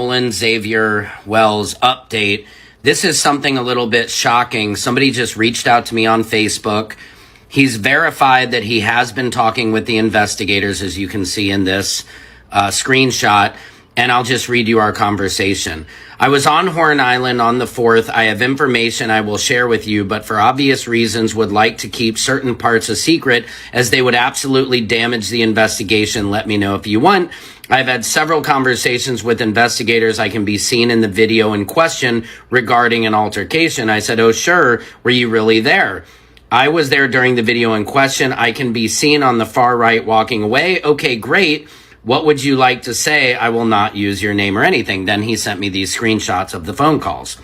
Nolan Wells update. This is something a little bit shocking. Somebody just reached out to me on Facebook. He's verified that he has been talking with the investigators, as you can see in this screenshot. And I'll just read you our conversation. I was on Horn Island on the 4th. I have information I will share with you, but for obvious reasons would like to keep certain parts a secret as they would absolutely damage the investigation. Let me know if you want. I've had several conversations with investigators. I can be seen in the video in question regarding an altercation. I said, oh, sure. Were you really there? I was there during the video in question. I can be seen on the far right walking away. Okay, great. What would you like to say? I will not use your name or anything. Then he sent me these screenshots of the phone calls.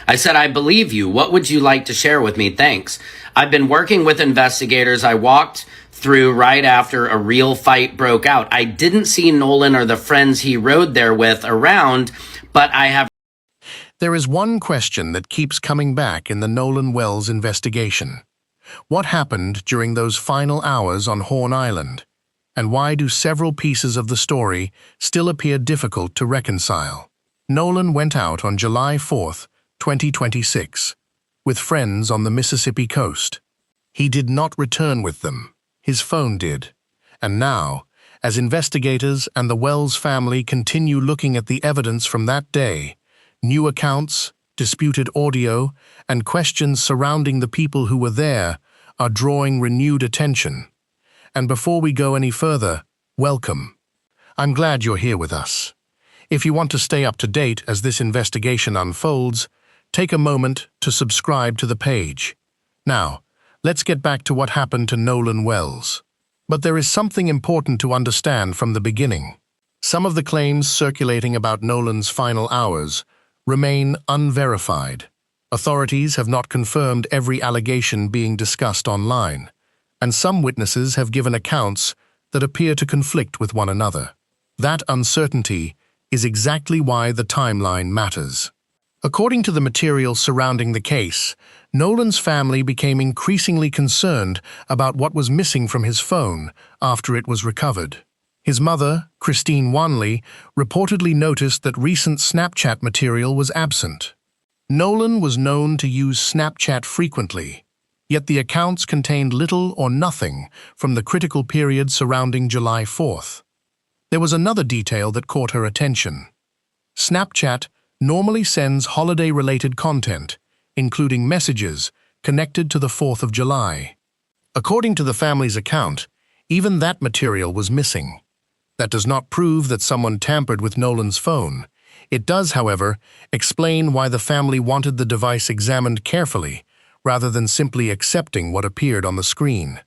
I said, I believe you. What would you like to share with me? Thanks. I've been working with investigators. I walked through right after a real fight broke out. I didn't see Nolan or the friends he rode there with around, but I have... There is one question that keeps coming back in the Nolan Wells investigation. What happened during those final hours on Horn Island? And why do several pieces of the story still appear difficult to reconcile? Nolan went out on July 4th, 2026, with friends on the Mississippi coast. He did not return with them. His phone did. And now, as investigators and the Wells family continue looking at the evidence from that day, new accounts, disputed audio, and questions surrounding the people who were there are drawing renewed attention. And before we go any further, welcome. I'm glad you're here with us. If you want to stay up to date as this investigation unfolds, take a moment to subscribe to the page. Now, let's get back to what happened to Nolan Wells. But there is something important to understand from the beginning. Some of the claims circulating about Nolan's final hours remain unverified. Authorities have not confirmed every allegation being discussed online, and some witnesses have given accounts that appear to conflict with one another. That uncertainty is exactly why the timeline matters. According to the material surrounding the case, Nolan's family became increasingly concerned about what was missing from his phone after it was recovered. His mother, Christine Wanley, reportedly noticed that recent Snapchat material was absent. Nolan was known to use Snapchat frequently, yet the accounts contained little or nothing from the critical period surrounding July 4th. There was another detail that caught her attention. Snapchat normally sends holiday-related content, including messages connected to the 4th of July. According to the family's account, even that material was missing. That does not prove that someone tampered with Nolan's phone. It does, however, explain why the family wanted the device examined carefully, rather than simply accepting what appeared on the screen.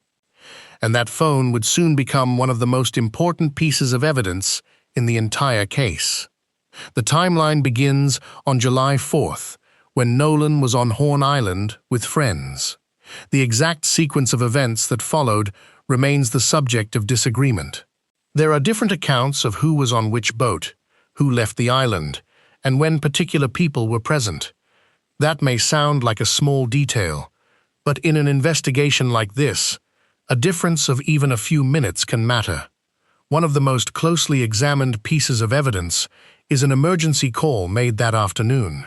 And that phone would soon become one of the most important pieces of evidence in the entire case. The timeline begins on July 4th, when Nolan was on Horn Island with friends. The exact sequence of events that followed remains the subject of disagreement. There are different accounts of who was on which boat, who left the island, and when particular people were present. That may sound like a small detail, but in an investigation like this, a difference of even a few minutes can matter. One of the most closely examined pieces of evidence is an emergency call made that afternoon.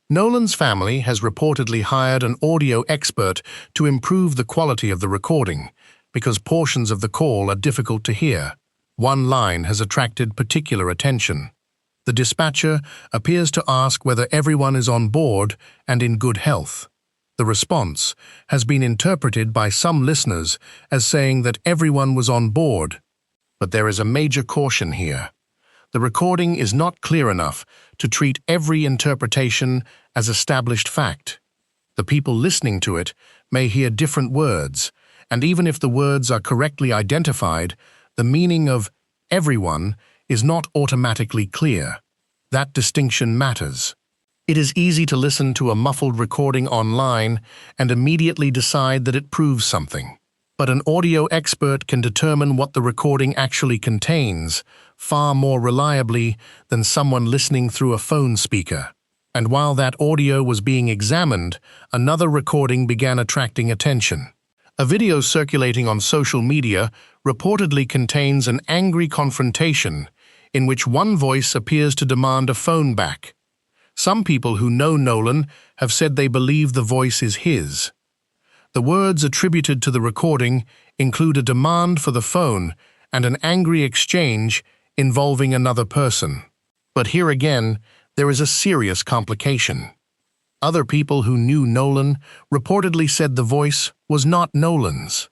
Nolan's family has reportedly hired an audio expert to improve the quality of the recording, because portions of the call are difficult to hear. One line has attracted particular attention. The dispatcher appears to ask whether everyone is on board and in good health. The response has been interpreted by some listeners as saying that everyone was on board. But there is a major caution here. The recording is not clear enough to treat every interpretation as established fact. The people listening to it may hear different words, and even if the words are correctly identified, the meaning of everyone is not automatically clear. That distinction matters. It is easy to listen to a muffled recording online and immediately decide that it proves something. But an audio expert can determine what the recording actually contains far more reliably than someone listening through a phone speaker. And while that audio was being examined, another recording began attracting attention. A video circulating on social media reportedly contains an angry confrontation in which one voice appears to demand a phone back. Some people who know Nolan have said they believe the voice is his. The words attributed to the recording include a demand for the phone and an angry exchange involving another person. But here again, there is a serious complication. Other people who knew Nolan reportedly said the voice was not Nolan's.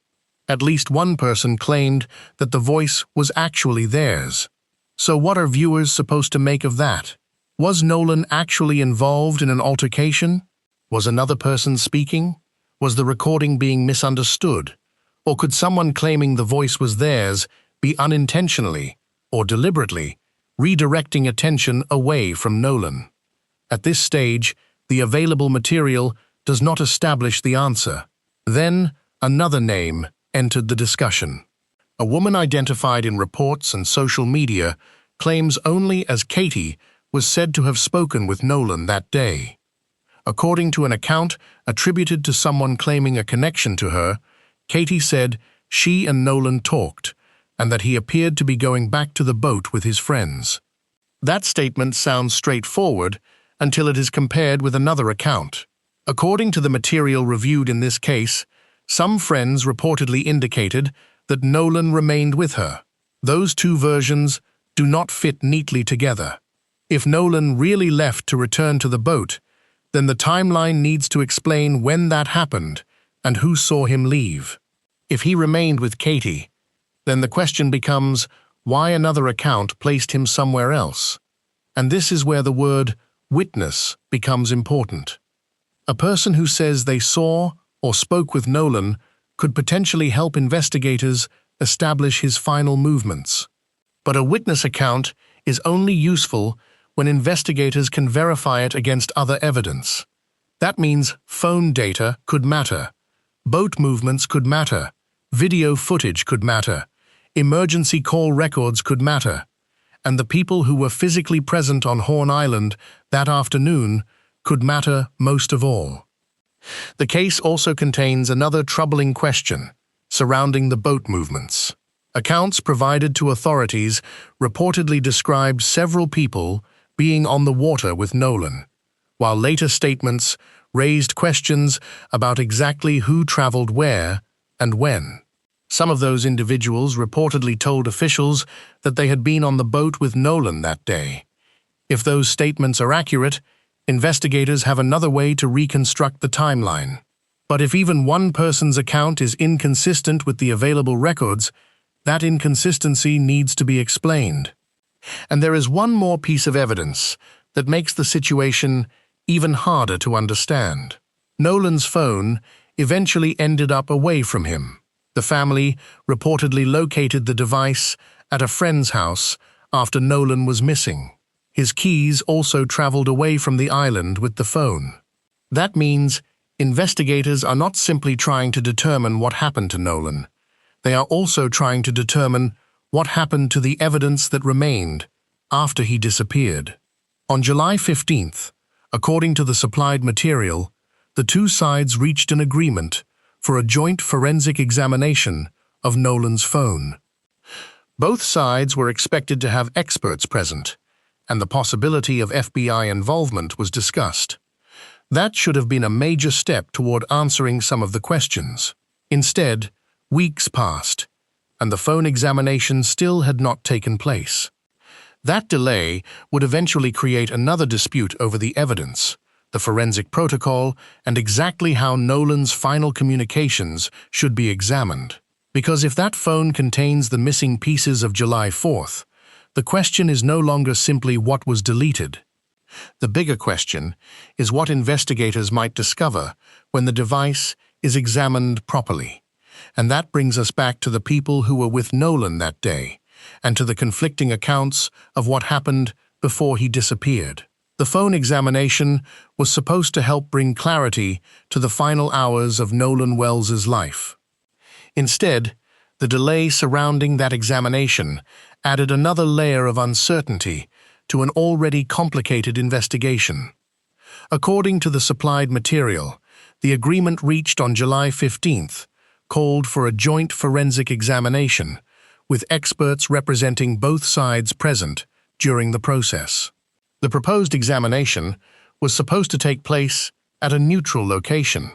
At least one person claimed that the voice was actually theirs. So what are viewers supposed to make of that? Was Nolan actually involved in an altercation? Was another person speaking? Was the recording being misunderstood? Or could someone claiming the voice was theirs be unintentionally or deliberately redirecting attention away from Nolan? At this stage, the available material does not establish the answer. Then, another name entered the discussion. A woman identified in reports and social media claims only as Katie was said to have spoken with Nolan that day. According to an account attributed to someone claiming a connection to her, Katie said she and Nolan talked and that he appeared to be going back to the boat with his friends. That statement sounds straightforward until it is compared with another account. According to the material reviewed in this case, some friends reportedly indicated that Nolan remained with her. Those two versions do not fit neatly together. If Nolan really left to return to the boat, then the timeline needs to explain when that happened and who saw him leave. If he remained with Katie, then the question becomes why another account placed him somewhere else. And this is where the word witness becomes important. A person who says they saw or spoke with Nolan could potentially help investigators establish his final movements. But a witness account is only useful when investigators can verify it against other evidence. That means phone data could matter, boat movements could matter, video footage could matter, emergency call records could matter, and the people who were physically present on Horn Island that afternoon could matter most of all. The case also contains another troubling question surrounding the boat movements. Accounts provided to authorities reportedly described several people being on the water with Nolan, while later statements raised questions about exactly who traveled where and when. Some of those individuals reportedly told officials that they had been on the boat with Nolan that day. If those statements are accurate, investigators have another way to reconstruct the timeline. But if even one person's account is inconsistent with the available records, that inconsistency needs to be explained. And there is one more piece of evidence that makes the situation even harder to understand. Nolan's phone eventually ended up away from him. The family reportedly located the device at a friend's house after Nolan was missing. His keys also traveled away from the island with the phone. That means investigators are not simply trying to determine what happened to Nolan. They are also trying to determine what happened to the evidence that remained after he disappeared. On July 15th, according to the supplied material, the two sides reached an agreement for a joint forensic examination of Nolan's phone. Both sides were expected to have experts present, and the possibility of FBI involvement was discussed. That should have been a major step toward answering some of the questions. Instead, weeks passed, and the phone examination still had not taken place. That delay would eventually create another dispute over the evidence, the forensic protocol, and exactly how Nolan's final communications should be examined. Because if that phone contains the missing pieces of July 4th, the question is no longer simply what was deleted. The bigger question is what investigators might discover when the device is examined properly. And that brings us back to the people who were with Nolan that day, and to the conflicting accounts of what happened before he disappeared. The phone examination was supposed to help bring clarity to the final hours of Nolan Wells's life. Instead, the delay surrounding that examination added another layer of uncertainty to an already complicated investigation. According to the supplied material, the agreement reached on July 15th called for a joint forensic examination, with experts representing both sides present during the process. The proposed examination was supposed to take place at a neutral location,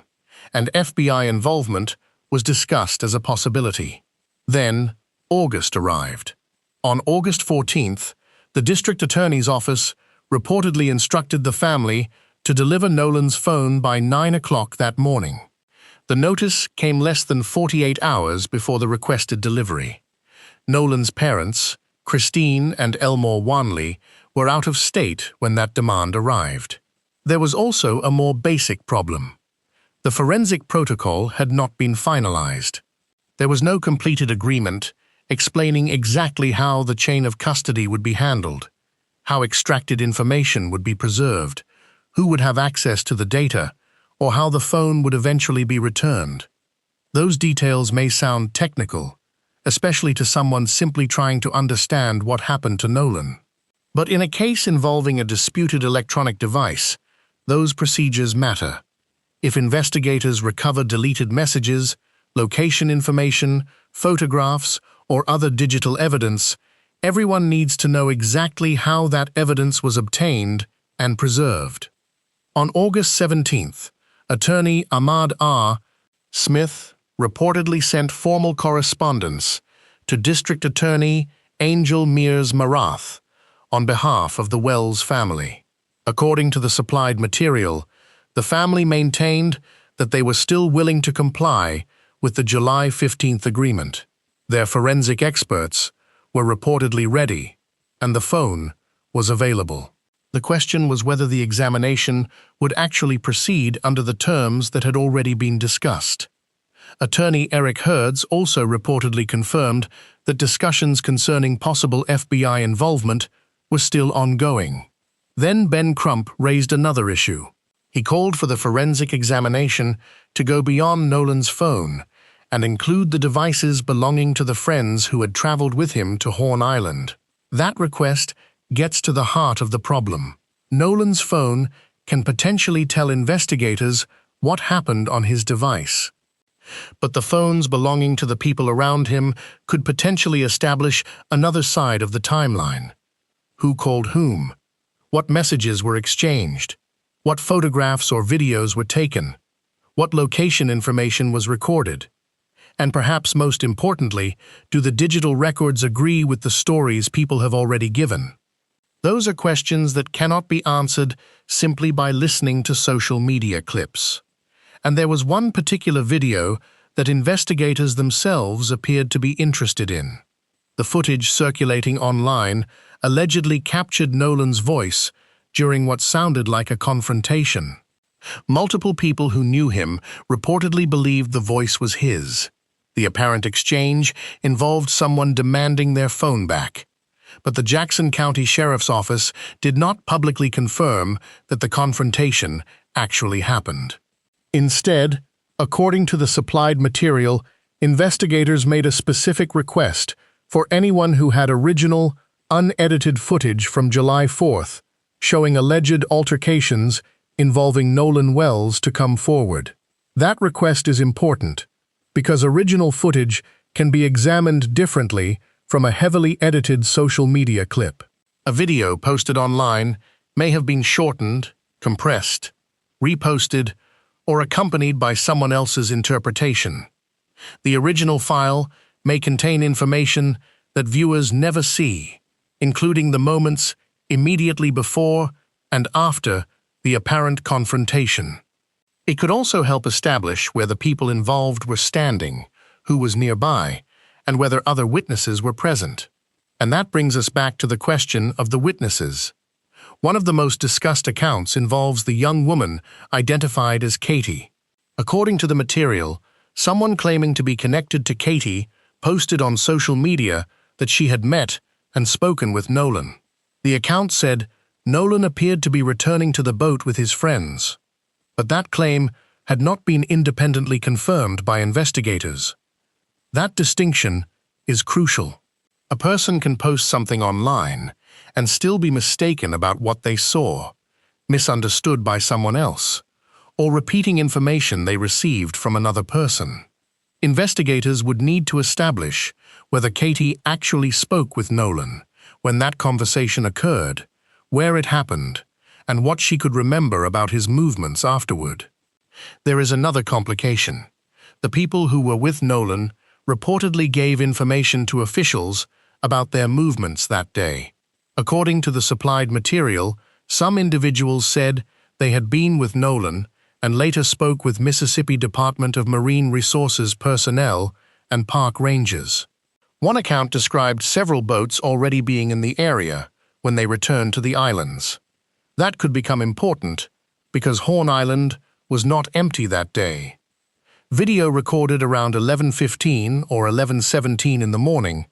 and FBI involvement was discussed as a possibility. Then, August arrived. On August 14th, the district attorney's office reportedly instructed the family to deliver Nolan's phone by 9 o'clock that morning. The notice came less than 48 hours before the requested delivery. Nolan's parents, Christine and Elmore Wanley, were out of state when that demand arrived. There was also a more basic problem. The forensic protocol had not been finalized. There was no completed agreement explaining exactly how the chain of custody would be handled, how extracted information would be preserved, who would have access to the data, or how the phone would eventually be returned. Those details may sound technical, especially to someone simply trying to understand what happened to Nolan. But in a case involving a disputed electronic device, those procedures matter. If investigators recover deleted messages, location information, photographs, or other digital evidence, everyone needs to know exactly how that evidence was obtained and preserved. On August 17th, attorney Ahmad R. Smith reportedly sent formal correspondence to District Attorney Angel Mears Marath on behalf of the Wells family. According to the supplied material, the family maintained that they were still willing to comply with the July 15th agreement. Their forensic experts were reportedly ready, and the phone was available. The question was whether the examination would actually proceed under the terms that had already been discussed. Attorney Eric Herds also reportedly confirmed that discussions concerning possible FBI involvement were still ongoing. Then Ben Crump raised another issue. He called for the forensic examination to go beyond Nolan's phone and include the devices belonging to the friends who had traveled with him to Horn Island. That request gets to the heart of the problem. Nolan's phone can potentially tell investigators what happened on his device. But the phones belonging to the people around him could potentially establish another side of the timeline. Who called whom? What messages were exchanged? What photographs or videos were taken? What location information was recorded? And perhaps most importantly, do the digital records agree with the stories people have already given? Those are questions that cannot be answered simply by listening to social media clips. And there was one particular video that investigators themselves appeared to be interested in. The footage circulating online allegedly captured Nolan's voice during what sounded like a confrontation. Multiple people who knew him reportedly believed the voice was his. The apparent exchange involved someone demanding their phone back, but the Jackson County Sheriff's Office did not publicly confirm that the confrontation actually happened. Instead, according to the supplied material, investigators made a specific request for anyone who had original, unedited footage from July 4th showing alleged altercations involving Nolan Wells to come forward. That request is important because original footage can be examined differently from a heavily edited social media clip. A video posted online may have been shortened, compressed, reposted, or accompanied by someone else's interpretation. The original file may contain information that viewers never see, including the moments immediately before and after the apparent confrontation. It could also help establish where the people involved were standing, who was nearby, and whether other witnesses were present. And that brings us back to the question of the witnesses. One of the most discussed accounts involves the young woman identified as Katie. According to the material, someone claiming to be connected to Katie posted on social media that she had met and spoken with Nolan. The account said Nolan appeared to be returning to the boat with his friends, but that claim had not been independently confirmed by investigators. That distinction is crucial. A person can post something online and still be mistaken about what they saw, misunderstood by someone else, or repeating information they received from another person. Investigators would need to establish whether Katie actually spoke with Nolan, when that conversation occurred, where it happened, and what she could remember about his movements afterward. There is another complication. The people who were with Nolan reportedly gave information to officials about their movements that day. According to the supplied material, some individuals said they had been with Nolan and later spoke with Mississippi Department of Marine Resources personnel and park rangers. One account described several boats already being in the area when they returned to the islands. That could become important because Horn Island was not empty that day. Video recorded around 11:15 or 11:17 in the morning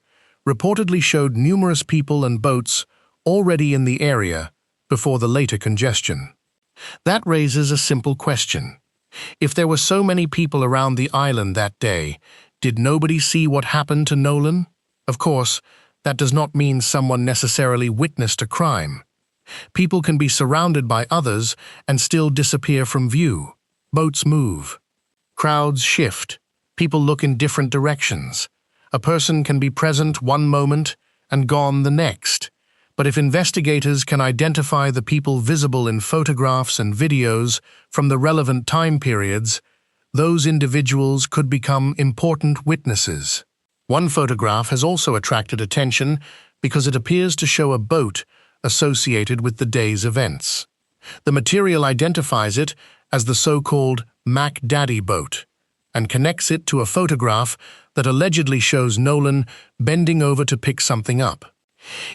reportedly showed numerous people and boats already in the area before the later congestion. That raises a simple question. If there were so many people around the island that day, did nobody see what happened to Nolan? Of course, that does not mean someone necessarily witnessed a crime. People can be surrounded by others and still disappear from view. Boats move. Crowds shift. People look in different directions. A person can be present one moment and gone the next. But if investigators can identify the people visible in photographs and videos from the relevant time periods, those individuals could become important witnesses. One photograph has also attracted attention because it appears to show a boat associated with the day's events. The material identifies it as the so-called Mac Daddy boat and connects it to a photograph that allegedly shows Nolan bending over to pick something up.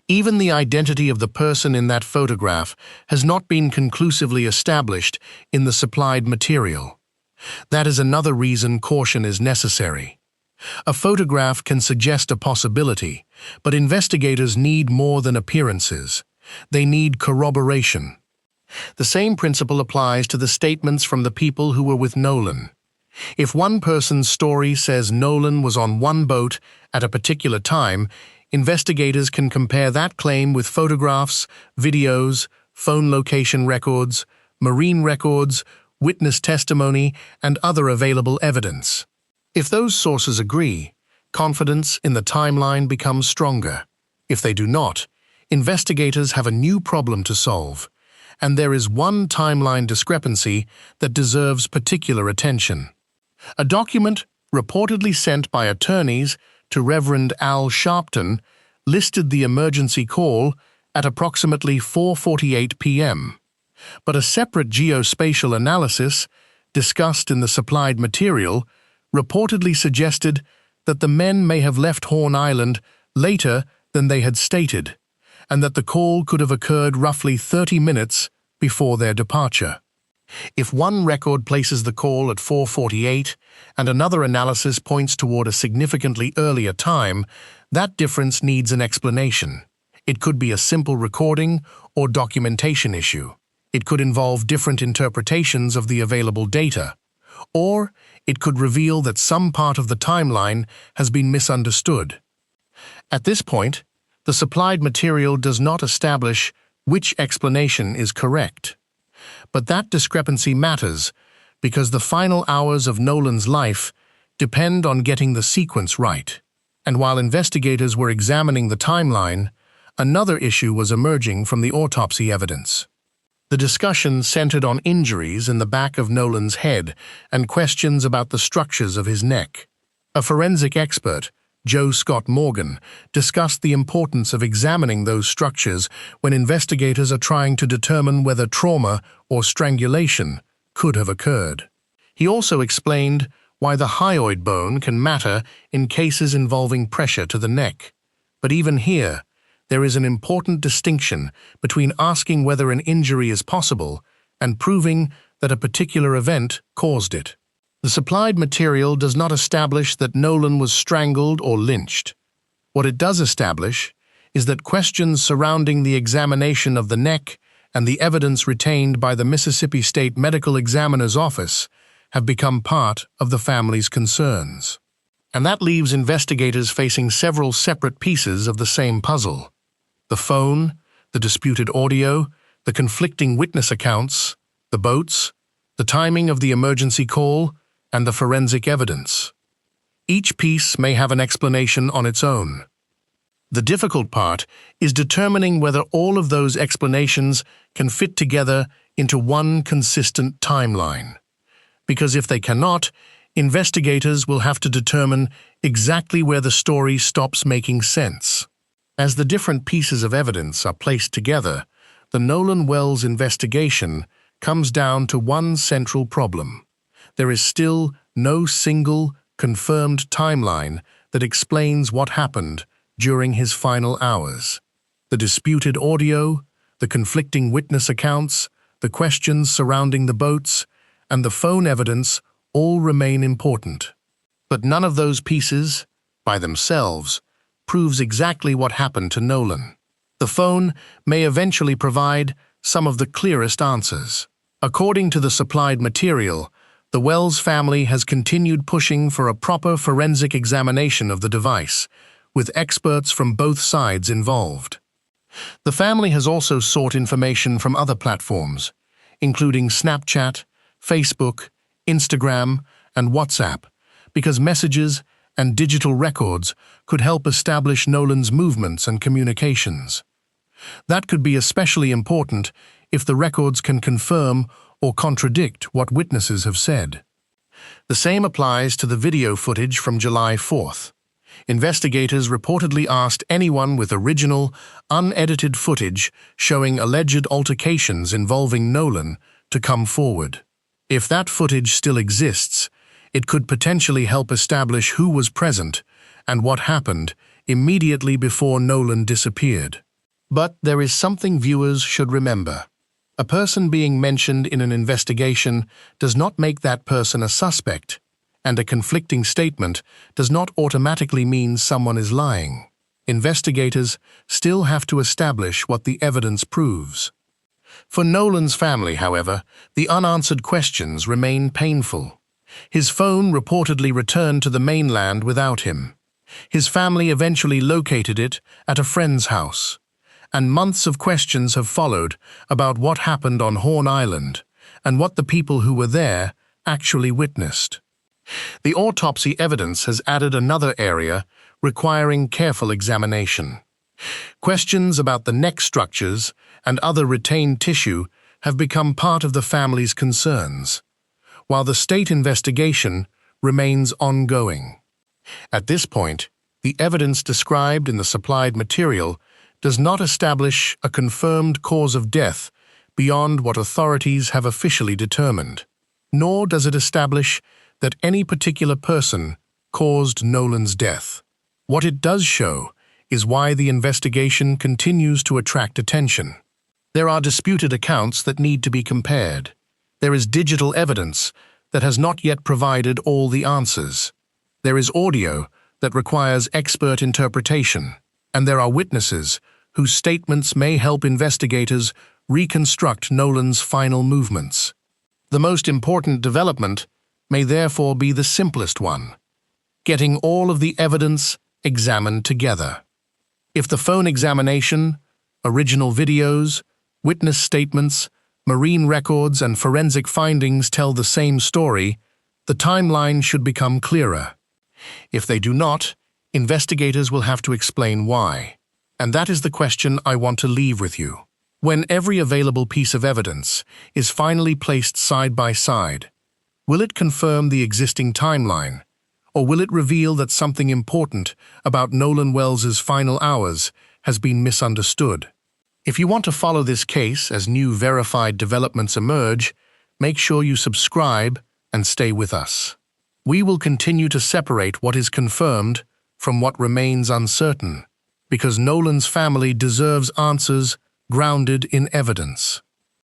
Even the identity of the person in that photograph has not been conclusively established in the supplied material. That is another reason caution is necessary. A photograph can suggest a possibility, but investigators need more than appearances. They need corroboration. The same principle applies to the statements from the people who were with Nolan. If one person's story says Nolan was on one boat at a particular time, investigators can compare that claim with photographs, videos, phone location records, marine records, witness testimony, and other available evidence. If those sources agree, confidence in the timeline becomes stronger. If they do not, investigators have a new problem to solve, and there is one timeline discrepancy that deserves particular attention. A document reportedly sent by attorneys to Reverend Al Sharpton listed the emergency call at approximately 4:48 p.m., but a separate geospatial analysis discussed in the supplied material reportedly suggested that the men may have left Horn Island later than they had stated, and that the call could have occurred roughly 30 minutes before their departure. If one record places the call at 4:48 and another analysis points toward a significantly earlier time, that difference needs an explanation. It could be a simple recording or documentation issue. It could involve different interpretations of the available data. Or it could reveal that some part of the timeline has been misunderstood. At this point, the supplied material does not establish which explanation is correct. But that discrepancy matters because the final hours of Nolan's life depend on getting the sequence right. And while investigators were examining the timeline, another issue was emerging from the autopsy evidence. The discussion centered on injuries in the back of Nolan's head and questions about the structures of his neck. A forensic expert, Joe Scott Morgan, discussed the importance of examining those structures when investigators are trying to determine whether trauma or strangulation could have occurred. He also explained why the hyoid bone can matter in cases involving pressure to the neck. But even here, there is an important distinction between asking whether an injury is possible and proving that a particular event caused it. The supplied material does not establish that Nolan was strangled or lynched. What it does establish is that questions surrounding the examination of the neck and the evidence retained by the Mississippi State Medical Examiner's Office have become part of the family's concerns. And that leaves investigators facing several separate pieces of the same puzzle. The phone, the disputed audio, the conflicting witness accounts, the boats, the timing of the emergency call, and the forensic evidence. Each piece may have an explanation on its own. The difficult part is determining whether all of those explanations can fit together into one consistent timeline. Because if they cannot, investigators will have to determine exactly where the story stops making sense. As the different pieces of evidence are placed together, the Nolan Wells investigation comes down to one central problem. There is still no single, confirmed timeline that explains what happened during his final hours. The disputed audio, the conflicting witness accounts, the questions surrounding the boats, and the phone evidence all remain important. But none of those pieces, by themselves, proves exactly what happened to Nolan. The phone may eventually provide some of the clearest answers. According to the supplied material, the Wells family has continued pushing for a proper forensic examination of the device, with experts from both sides involved. The family has also sought information from other platforms, including Snapchat, Facebook, Instagram, and WhatsApp, because messages and digital records could help establish Nolan's movements and communications. That could be especially important if the records can confirm or contradict what witnesses have said. The same applies to the video footage from July 4th. Investigators reportedly asked anyone with original, unedited footage showing alleged altercations involving Nolan to come forward. If that footage still exists, it could potentially help establish who was present and what happened immediately before Nolan disappeared. But there is something viewers should remember. A person being mentioned in an investigation does not make that person a suspect, and a conflicting statement does not automatically mean someone is lying. Investigators still have to establish what the evidence proves. For Nolan's family, however, the unanswered questions remain painful. His phone reportedly returned to the mainland without him. His family eventually located it at a friend's house, and months of questions have followed about what happened on Horn Island and what the people who were there actually witnessed. The autopsy evidence has added another area requiring careful examination. Questions about the neck structures and other retained tissue have become part of the family's concerns, while the state investigation remains ongoing. At this point, the evidence described in the supplied material does not establish a confirmed cause of death beyond what authorities have officially determined, nor does it establish that any particular person caused Nolan's death. What it does show is why the investigation continues to attract attention. There are disputed accounts that need to be compared. There is digital evidence that has not yet provided all the answers. There is audio that requires expert interpretation, and there are witnesses whose statements may help investigators reconstruct Nolan's final movements. The most important development may therefore be the simplest one: getting all of the evidence examined together. If the phone examination, original videos, witness statements, marine records, and forensic findings tell the same story, the timeline should become clearer. If they do not, investigators will have to explain why. And that is the question I want to leave with you. When every available piece of evidence is finally placed side by side, will it confirm the existing timeline, or will it reveal that something important about Nolan Wells's final hours has been misunderstood? If you want to follow this case as new verified developments emerge, make sure you subscribe and stay with us. We will continue to separate what is confirmed from what remains uncertain, because Nolan's family deserves answers grounded in evidence.